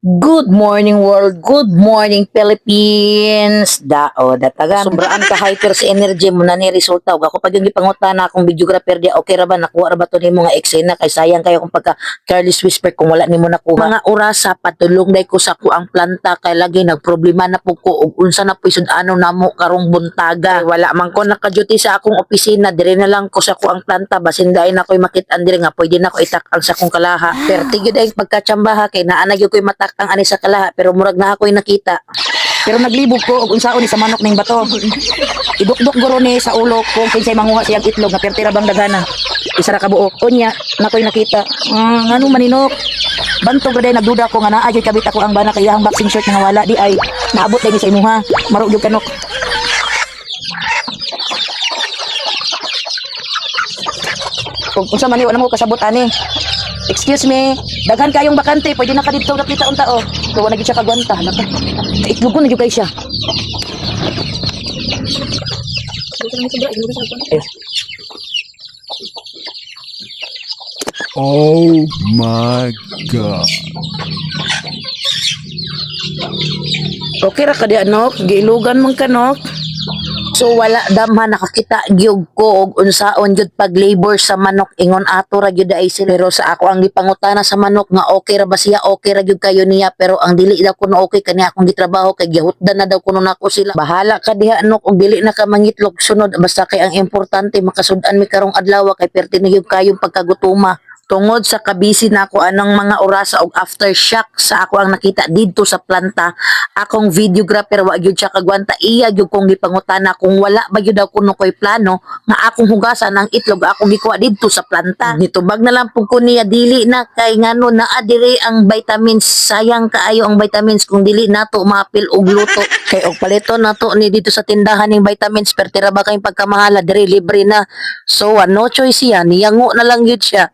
Good morning world, good morning Philippines. Datagan. Sobraan ka hyper sa energy mo na ni resulta. Ako pag yung ipangutana akong videographer dia, okay ra ba nakuha ra ba to ni mga eksena kay sayang kayo kung pagka careless whisper kung wala nimo nakuha. Mga orasa patulong day ko sa kuang planta kay lagi nagproblema na po ko ug unsa na pisud ano namo karong buntaga. Kay wala man ko naka-duty sa akong opisina, dire na lang ko sa kuang planta basin dai na koy makit-an dire nga pwede na ko itak-ang sa akong kalaha. Perti gyud ay pagkatsambaha kay naa na gyud koy matak ang ani sa kalaha pero murag na ako'y nakita. Pero naglibog ko og unsaon ni sa manok ning bato. Idukdok guro ni sa ulo kung kinsay manguha siyang itlog nga pertira bang dagana. Isa ra ka buok. Unya nakoy nakita. Ngano maninok. Bantog gaday nagduda ko nga naa gyud kabit ako ang bana kay ang boxing shirt nga wala di ay naabot day ni sa imuha. Marog gyud kanok. Kung unsa man ni wala mo kasabot ani. Excuse me, daghan kayong bakante, pwede na ka dito napita unta oh. Kung wala gyud siya kagwanta, naka. Itlog ko na gyud kay siya. Oh my God. Okay ra ka di anok, giilugan man kanok. So wala damha nakakita gyud ko og unsaon gyud pag labor sa manok ingon ato ra gyud ay sila. Pero sa ako ang gipangutana sa manok nga okay ra ba siya, okay ra gyud kayo niya, pero ang dili daw kuno okay kani akong gitrabaho kay gihutdan na daw kuno nako sila. Bahala ka diha anok og dili na ka mangitlog sunod basta kay ang importante makasud-an mi karong adlaw kay perti na gyud kayong pagkagutuma. Tungod sa kabisi na ako anong mga orasa og aftershock sa ako ang nakita dito sa planta, akong videographer wa gyud siya kagwanta, iya gyud kong gipangutana kung wala ba gyud daw kuno koy plano nga akong hugasan ang itlog akong gikuha dito sa planta. Nitubag na lang pug ko niya dili na kay ngano naa diri ang vitamins, sayang kaayo ang vitamins kung dili nato mapil og luto. Kay og palito nato ni dito sa tindahan ning vitamins pertira ba kay pagkamahala diri libre na. So no choice siya, niyango na lang gyud siya.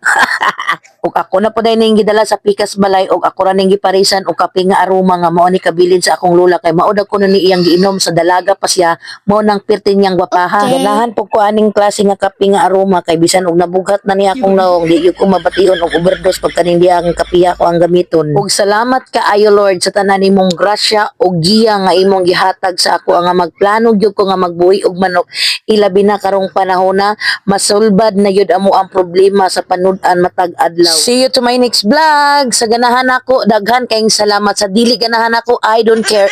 Ug ako na po dahil ning gidala sa pikas balay ug ako ra ning giparisan og kape nga aroma nga mao ni kabilin sa akong lula kay mao daw ko ni iyang giinom sa dalaga pa siya mao nang pirti niyang gwapaha. Ganahan po ko aning klase nga kape nga aroma kay bisan og nabughat na niya akong naong di gyud ko mabation og overdose pag kaning diyang kapiya ko ang gamiton. Ug salamat kaayo Lord sa tanan nimong grasya ug giya nga imong gihatag sa ako nga magplano gyud ko nga magbuhi og manok ilabi na karong panahon na masulbad na gyud amo ang problema sa panud-an matag adlaw. See you to my next vlog. Sa ganahan ako, daghan kayong salamat. Sa dili ganahan ako, I don't care.